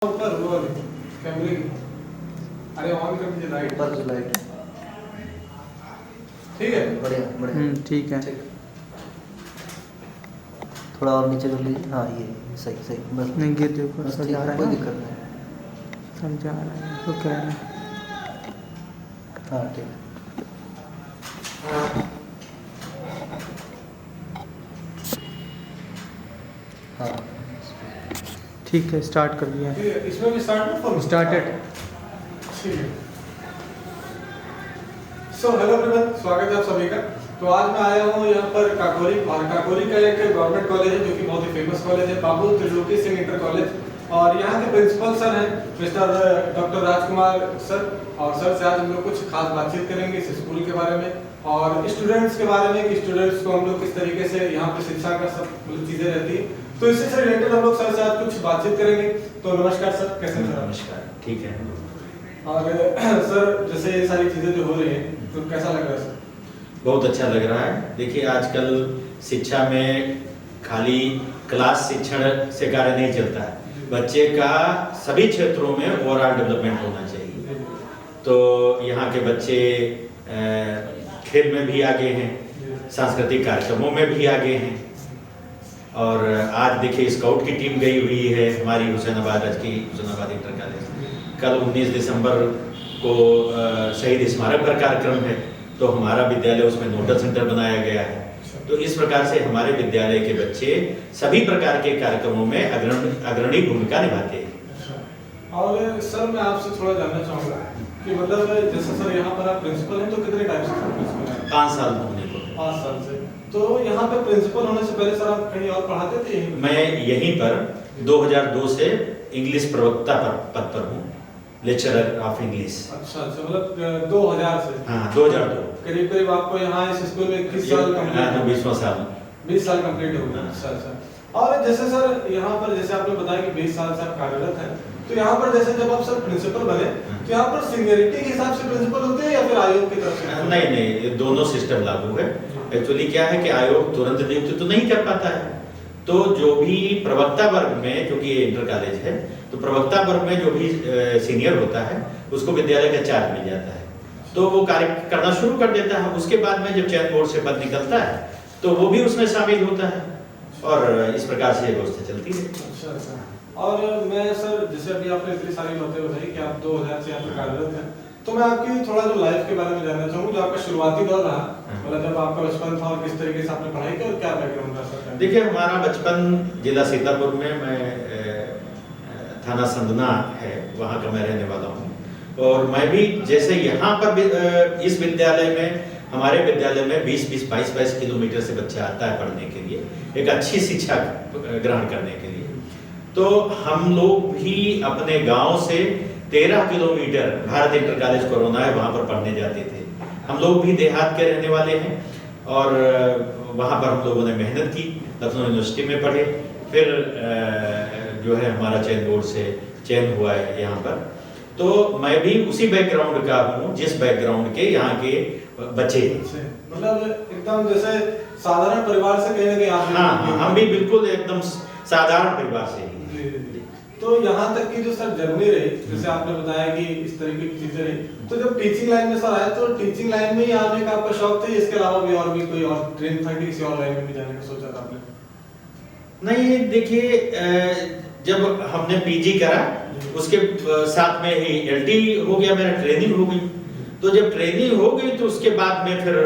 ऊपर वो कैमरे की। अरे ऑन कर दीजिए लाइट। पर जो लाइट ठीक है, बढ़िया बढ़िया ठीक है। ठीक है। थोड़ा और नीचे कर लीजिए। हाँ ये सही सही बस नहीं गिर जो ऊपर बस सब ठीक जा है, रहा कोई है दिक्कत ना, नहीं। सब जा रहा है तो क्या है। हाँ ठीक है। हाँ ठीक है, स्टार्ट कर दिया। ठीक है, इसमें भी स्टार्ट करो। स्टार्टेड। ठीक है। सो हेलो एवरीवन, स्वागत है आप सभी का। तो आज मैं आया हूँ यहाँ पर काकोरी, और काकोरी का एक गवर्नमेंट कॉलेज है जो कि बहुत ही फेमस कॉलेज है, बाबू त्रिलोकी सिंह इंटर कॉलेज। और यहाँ के प्रिंसिपल सर हैं मिस्टर डॉक्टर राजकुमार सर। और सर से आज हम लोग कुछ खास बातचीत करेंगे इस स्कूल के बारे में और स्टूडेंट्स के बारे में कि स्टूडेंट्स को हम लोग किस तरीके से यहाँ पे शिक्षा का सब चीजें रहती है। तो इससे से रिलेटेड हम लोग सर से आज कुछ बातचीत करेंगे। तो नमस्कार सर, कैसे हैं सर? नमस्कार, ठीक है। और सर जैसे ये सारी चीजें जो हो रही हैं तो कैसा लग रहा है सर? बहुत अच्छा लग रहा है। देखिए आजकल शिक्षा में खाली क्लास शिक्षण से कार्य नहीं चलता है, बच्चे का सभी क्षेत्रों में ओवरऑल डेवलपमेंट होना चाहिए। तो यहाँ के बच्चे खेल में भी आगे हैं, सांस्कृतिक कार्यक्रमों में भी आगे हैं। और आज देखिए स्काउट की टीम गई हुई है हमारी हुसैनाबाद इंटर कॉलेज। कल 19 दिसंबर को शहीद स्मारक पर कार्यक्रम है, तो हमारा विद्यालय उसमें नोडल सेंटर बनाया गया है। तो इस प्रकार से हमारे विद्यालय के बच्चे सभी प्रकार के कार्यक्रमों में अग्रणी भूमिका निभाते हैं। और सर मैं आपसे थोड़ा जानना चाहूँगा कि मतलब जैसे सर यहाँ पर आप प्रिंसिपल हैं तो कितने टाइम से प्रिंसिपल हैं? 5 साल होने को। 5 साल से। तो यहाँ पे प्रिंसिपल होने से पहले सर आप कहीं और पढ़ाते थे? मैं यहीं पर 2002 से इंग्लिश प्रवक्ता पद पर हूँ, लेक्चरर ऑफ इंग्लिश। अच्छा अच्छा, मतलब 2000 से? हाँ 2002। करीब करीब आपको यहाँ इस स्कूल में 21 साल कंप्लीट? 20वां साल। 20 साल कंप्लीट हो गया। अच्छा अच्छा। और जैसे सर यहाँ पर जैसे आपने बताया कि 20 साल से आप कार्यरत हैं, तो यहाँ पर जैसे जब आप सर प्रिंसिपल बने तो यहाँ पर सीनियरिटी के हिसाब से प्रिंसिपल होते हैं या फिर आयोग की तरफ से? नहीं, ये दोनों सिस्टम लागू है। एक्चुअली क्या है कि आयोग तुरंत नियुक्त तो नहीं कर पाता है, तो जो भी प्रवक्ता वर्ग में, क्योंकि ये इंटर कॉलेज है, तो प्रवक्ता वर्ग में जो भी सीनियर होता है उसको विद्यालय का चार्ज मिल जाता है, तो वो कार्य करना शुरू कर देता है। उसके बाद में जब चयन बोर्ड से पद निकलता है तो वो भी उसमें शामिल होता है, और इस प्रकार से ये व्यवस्था चलती है। अच्छा अच्छा। और मैं सर जैसे अभी आपने इतनी सारी बातें बताई कि आप 2000 से यहाँ पर कार्यरत हैं, तो मैं आपकी थोड़ा जो लाइफ के बारे में जानना चाहूँगा, जो आपका शुरुआती दौर रहा, मतलब जब आपका बचपन था और किस तरीके से आपने पढ़ाई की और क्या बैकग्राउंड था सर? देखिए हमारा बचपन जिला सीतापुर में, मैं थाना संदना है वहाँ का मैं रहने वाला हूँ। और मैं भी जैसे यहाँ पर इस विद्यालय में, हमारे विद्यालय में 22 किलोमीटर से बच्चा आता है पढ़ने के लिए, एक अच्छी शिक्षा ग्रहण करने के लिए। तो हम लोग भी अपने गांव से 13 kilometre Bharat inter college corona है वहाँ पर पढ़ने जाते थे। हम लोग भी देहात के रहने वाले हैं, और वहाँ पर हम लोगों ने मेहनत की, लखनऊ यूनिवर्सिटी में पढ़े। फिर जो है हमारा चयन बोर्ड से चयन हुआ है यहाँ पर। तो मैं भी उसी बैकग्राउंड का हूँ जिस बैकग्राउंड के यहाँ के बच्चे। मतलब एकदम जैसे साधारण परिवार से कहीं ना कहीं आप? हाँ, हम भी बिल्कुल एकदम साधारण परिवार से ही। तो यहाँ तक की जो सर जर्नी रही, जैसे आपने बताया कि इस तरीके की चीजें रही, तो जब टीचिंग लाइन में सर आए तो टीचिंग लाइन में ही आने का आपका शौक था, इसके अलावा भी और भी कोई और ड्रीम था कि किसी और लाइन में भी जाने का सोचा था आपने? नहीं, देखिए जब हमने पीजी करा उसके साथ में ही एलटी हो गया, मेरा ट्रेनिंग हो गई। तो जब ट्रेनिंग हो गई तो उसके बाद में फिर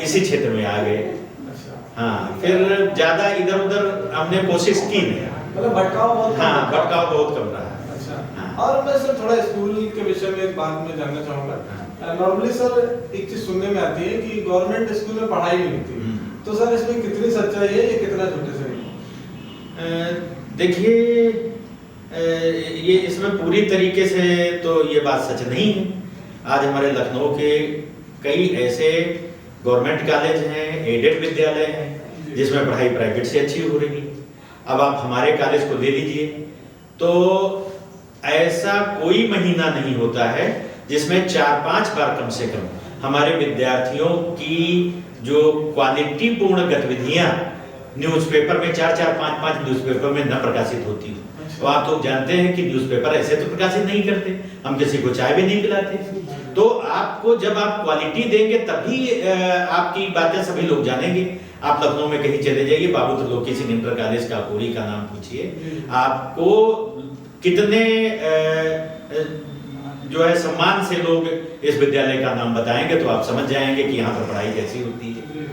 इसी क्षेत्र में आ गए। अच्छा। हाँ, फिर ज्यादा इधर उधर हमने कोशिश की नहीं। मतलब भटकाव बहुत? हाँ, भटकाव बहुत कम रहा। अच्छा। हाँ। और मैं सर थोड़ा स्कूल के विषय में एक बात मैं जानना चाहूँगा। नॉर्मली सर एक चीज सुनने में आती है कि गवर्नमेंट स्कूल में पढ़ाई नहीं होती, तो सर इसमें कितनी सच्चाई है, ये कितना झूठे सही? देखिए ये इसमें पूरी तरीके से तो ये बात सच नहीं है। आज हमारे लखनऊ के कई ऐसे गवर्नमेंट कॉलेज हैं, एडेड विद्यालय हैं जिसमें पढ़ाई प्राइवेट से अच्छी हो रही है। अब आप हमारे कॉलेज को ले लीजिए, तो ऐसा कोई महीना नहीं होता है जिसमें 4-5 बार कम से कम हमारे विद्यार्थियों की जो क्वालिटी पूर्ण गतिविधियां न्यूज़पेपर में 4-4, 5-5 न्यूज़पेपर में न प्रकाशित होती हो। तो आप लोग जानते हैं कि न्यूज़पेपर ऐसे तो प्रकाशित नहीं करते, हम किसी को चाय भी नहीं पिलाते। तो आपको जब आप क्वालिटी देंगे तभी आपकी बातें सभी लोग जानेंगे। आप लखनऊ में कहीं चले जाइए, बाबू त्रिलोकी सिंह इंटर कॉलेज काकोरी का नाम पूछिए, आपको कितने जो है सम्मान से लोग इस विद्यालय का नाम बताएंगे, तो आप समझ जाएंगे कि यहाँ पर पढ़ाई कैसी होती है।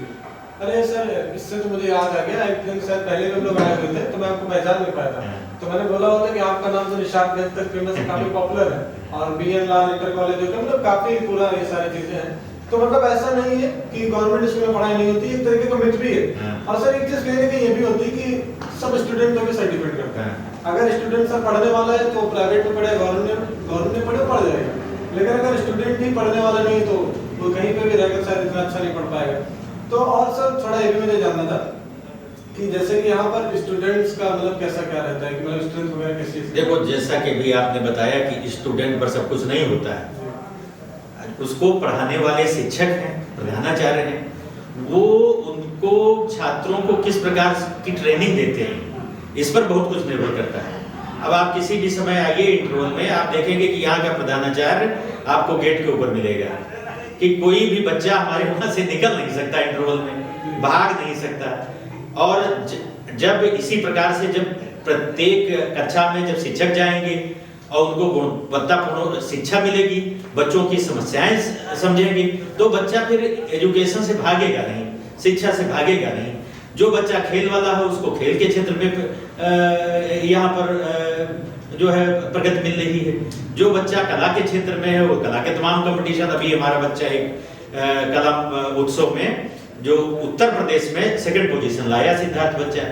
अरे सर, इससे तो मुझे याद आ गया, एक दिन शायद पहले हम लोग आए हुए थे तो मैं आपको पहचान नहीं पाया था, तो मैंने बोला होता कि आपका नाम तो निशांतगंज तक फेमस है, काफी पॉपुलर है, और BN लाल इंटर कॉलेज जो मतलब काफी पूरा ये सारी चीजें हैं। तो मतलब ऐसा नहीं है कि गवर्नमेंट स्कूल में पढ़ाई नहीं होती, एक तरीके का मिथ भी है। और सर एक चीज कहने की ये भी होती है कि सब स्टूडेंट पे भी सर्टिफिकेट करता है। अगर स्टूडेंट सर पढ़ने वाला है तो प्राइवेट में पढ़े, गवर्नमेंट में पढ़े, पढ़ जाएगा, लेकिन अगर स्टूडेंट ही पढ़ने वाला नहीं तो वो कहीं पे भी रहकर शायद इतना अच्छा नहीं पढ़ पाएगा। तो और सर थोड़ा ये भी मुझे जानना था कि जैसे कि यहाँ पर स्टूडेंट्स का मतलब कैसा क्या रहता है, कि मतलब स्टूडेंट वगैरह कैसे? देखो, जैसा कि भी आपने बताया कि स्टूडेंट पर सब कुछ नहीं होता है, उसको पढ़ाने वाले शिक्षक हैं, प्रधानाचार्य हैं, वो उनको छात्रों को किस प्रकार की ट्रेनिंग देते हैं, इस पर बहुत कुछ निर्भर करता है। अब आप किसी भी समय आइए इंटरवल में, आप देखेंगे कि यहाँ का प्रधानाचार्य आपको गेट के ऊपर मिलेगा, कि कोई भी बच्चा हमारे वहां से निकल नहीं सकता, इंटरवल में भाग नहीं सकता। और जब इसी प्रकार से जब प्रत्येक कक्षा में जब शिक्षक जाएंगे और उनको गुणवत्तापूर्ण शिक्षा मिलेगी, बच्चों की समस्याएं समझेंगे, तो बच्चा फिर एजुकेशन से भागेगा नहीं, शिक्षा से भागेगा नहीं। जो बच्चा खेल वाला है उसको खेल के क्षेत्र में यहाँ पर जो है प्रगति मिल रही है। जो बच्चा कला के क्षेत्र में है वो कला के तमाम कंपटीशन, अभी हमारा बच्चा एक कला उत्सव में जो उत्तर प्रदेश में सेकंड पोजीशन लाया, सिद्धार्थ बच्चा।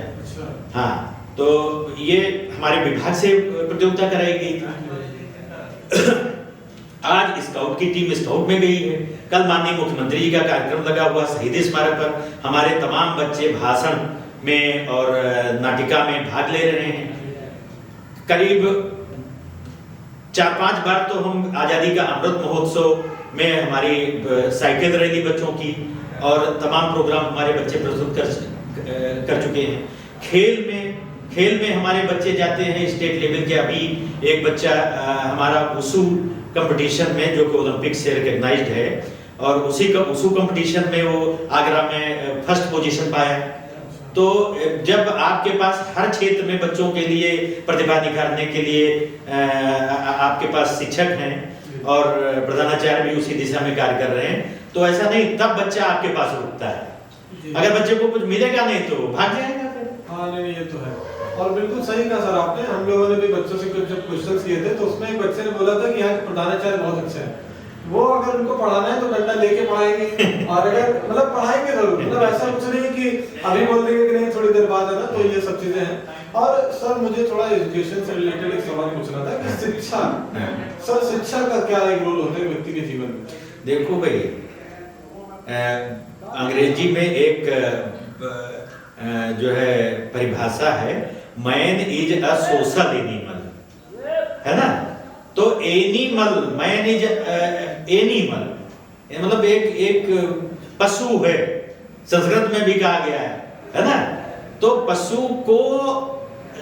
हाँ, तो ये हमारे विभाग से प्रतियोगिता कराई गई थी। आज स्काउट की टीम स्काउट में गई है। कल माननीय मुख्यमंत्री जी का कार्यक्रम लगा हुआ शहीद स्मारक पर, हमारे तमाम बच्चे भाषण में और नाटिका में भाग ले रहे हैं। करीब 4-5 बार तो हम आज़ादी का अमृत महोत्सव में हमारी साइकिल रैली बच्चों की और तमाम प्रोग्राम हमारे बच्चे प्रस्तुत कर चुके हैं। खेल में हमारे बच्चे जाते हैं स्टेट लेवल के। अभी एक बच्चा हमारा वुशु कंपटीशन में, जो कि ओलंपिक से रिकॉग्नाइज्ड है, और उसी का वुशु कंपटीशन में वो आगरा में फर्स्ट पोजीशन पाया। तो जब आपके पास हर क्षेत्र में बच्चों के लिए प्रतिभा निखारने के लिए आपके पास शिक्षक हैं और प्रधानाचार्य भी उसी दिशा में कार्य कर रहे हैं, तो ऐसा नहीं तब बच्चा आपके पास रुकता है। अगर बच्चे को कुछ मिलेगा नहीं तो भाग जाएगा फिर। हाँ नहीं, ये तो है, और बिल्कुल सही कहा सर आपने। हम लोगों ने भी बच्चों से कुछ जब क्वेश्चंस किए थे तो उसमें एक बच्चे ने बोला था कि यहाँ के प्रधानाचार्य बहुत अच्छे हैं, वो अगर उनको पढ़ाना है तो डंडा लेके पढ़ाएंगे, और अगर मतलब पढ़ाएंगे जरूर, मतलब ऐसा कुछ नहीं कि अभी बोल देंगे कि नहीं थोड़ी देर बाद है ना। तो ये सब चीजें हैं। और सर मुझे थोड़ा एजुकेशन से रिलेटेड एक सवाल पूछना था कि शिक्षा, सर शिक्षा का क्या एक रोल होता है व्यक्ति के जीवन में? देखो भाई, अंग्रेजी में एक जो है परिभाषा है, man is a social animal, है ना। तो एनिमल, मैन इज एनिमल, मतलब एक पशु है, संस्कृत में भी कहा गया है ना। तो पशु को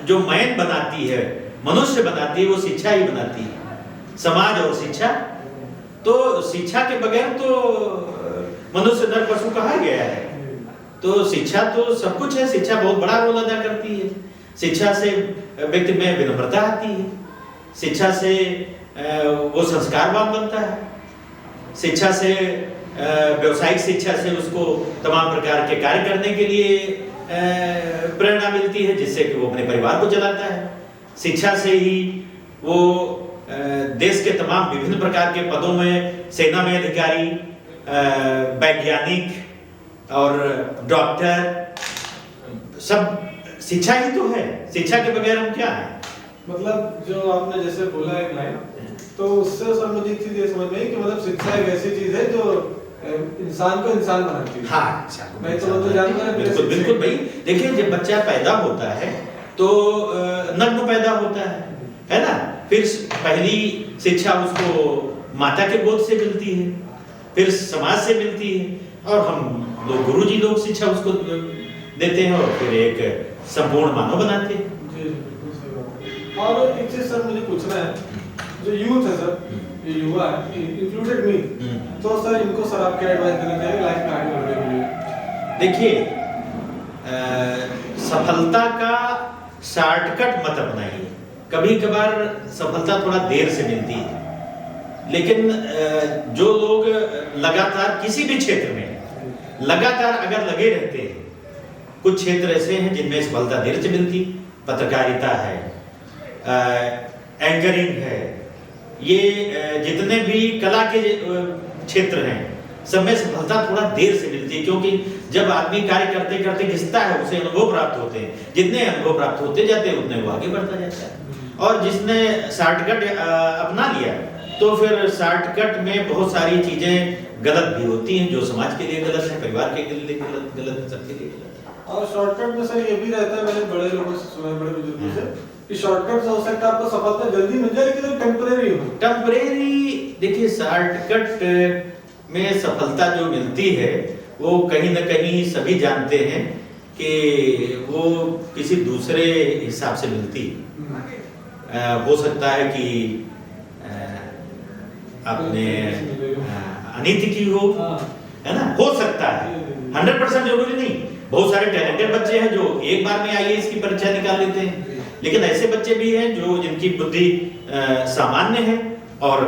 जो मैन बनाती है, मनुष्य बनाती है, वो शिक्षा ही बनाती है, समाज और शिक्षा। तो शिक्षा के बगैर तो मनुष्य नर पशु कहा गया है। तो शिक्षा तो सब कुछ है, शिक्षा बहुत बड़ा रोल अदा करती है। शिक्षा से व्यक्ति में विनम्रता आती है, शिक्षा से वो संस्कारवान बनता है, शिक्षा से व्यवसायिक शिक्षा से उसको तमाम प्रकार के कार्य करने के लिए प्रेरणा मिलती है, जिससे कि वो अपने परिवार को चलाता है। शिक्षा से ही वो देश के तमाम विभिन्न प्रकार के पदों में, सेना में अधिकारी, वैज्ञानिक और डॉक्टर, सब शिक्षा ही तो है। शिक्षा के बगैर हम क्या है? मतलब जो आपने जैसे बोला एक लाइन, तो उससे सर मुझे एक चीज ये समझ में आई कि मतलब शिक्षा एक ऐसी चीज है जो इंसान को इंसान बनाती है। हाँ, मैं तो जानता हूं। बिल्कुल बिल्कुल भाई। देखिए, जब बच्चा पैदा होता है तो नग्न पैदा होता है ना। फिर पहली शिक्षा उसको माता के गोद से मिलती है, फिर समाज से मिलती है, और हम लोग गुरुजी लोग शिक्षा उसको देते हैं, और फिर एक संपूर्ण मानव बनाते हैं। और एक चीज सर मुझे पूछना है, जो यूथ है सर, ये युवा है, इंक्लूडेड मी, तो सर इनको सर आप क्या एडवाइस देना चाहेंगे लाइफ में आगे बढ़ने के लिए? देखिए, सफलता का शॉर्टकट मत अपनाइए। कभी कभार सफलता थोड़ा देर से मिलती है, लेकिन जो लोग लगातार किसी भी क्षेत्र में लगातार अगर लगे रहते हैं, कुछ क्षेत्र ऐसे हैं जिनमें सफलता देर से मिलती, पत्रकारिता है, एंकरिंग है, ये जितने भी कला के क्षेत्र हैं, सब में सफलता थोड़ा देर से मिलती है, क्योंकि जब आदमी कार्य करते करते घिसता है उसे अनुभव प्राप्त होते हैं, जितने अनुभव प्राप्त होते जाते हैं उतने वो आगे बढ़ता जाता है। और जिसने शॉर्टकट अपना लिया तो फिर शॉर्टकट में बहुत सारी चीजें गलत भी होती हैं, जो समाज के लिए गलत है, परिवार के लिए गलत है, सबके लिए गलत है। और शॉर्टकट में सर ये भी रहता है, मैंने बड़े लोगों से सुना है, बड़े बुजुर्गों से, कि शॉर्टकट से हो सकता है आपको सफलता जल्दी मिल जाए लेकिन टेम्परेरी हो। टेम्परेरी, देखिए शॉर्टकट में सफलता जो मिलती है वो कहीं ना कहीं सभी जानते हैं कि वो किसी दूसरे हिसाब से मिलती है। हो सकता है कि आपने अनीति की हो, है ना, हो सकता है, 100% जरूरी नहीं। बहुत सारे टैलेंटेड बच्चे हैं जो एक बार में आईएएस की परीक्षा निकाल लेते हैं, लेकिन ऐसे बच्चे भी हैं जो जिनकी बुद्धि सामान्य है और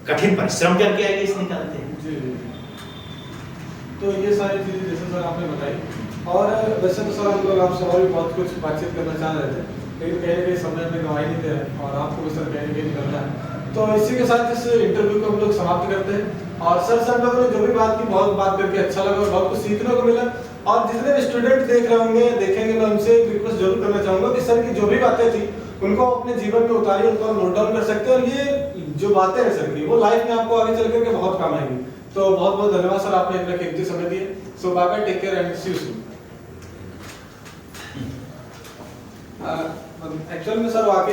कठिन परिश्रम करके आईएएस निकालते हैं। जी। तो ये सारी चीजें जैसे सर आपने बताई, और वैसे तो सर हम लोग आपसे और भी बहुत कुछ बातचीत करना चाह रहे थे, लेकिन कहीं ना कहीं समय में गंवाई नहीं दे रहे और आपको भी सर कहीं ना कहीं निकलना है। तो इसी के साथ इस इंटरव्यू को हम लोग समाप्त करते हैं। और सर सब लोगों ने जो भी बात की, बहुत बात करके अच्छा लगा और बहुत कुछ सीखने को मिला। और जितने भी स्टूडेंट देख रहे होंगे, देखेंगे, मैं उनसे एक रिक्वेस्ट जरूर करना चाहूंगा कि सर की जो भी बातें थी उनको अपने जीवन में उतारिए, उनको नोट डाउन कर सकते हैं, और ये जो बातें हैं सर की वो लाइफ में आपको आगे चल करके बहुत काम आएंगी। तो बहुत बहुत धन्यवाद सर, आपने इतना कीमती समय दिए। So bye bye, take care and see you soon. Actual में सर वाकई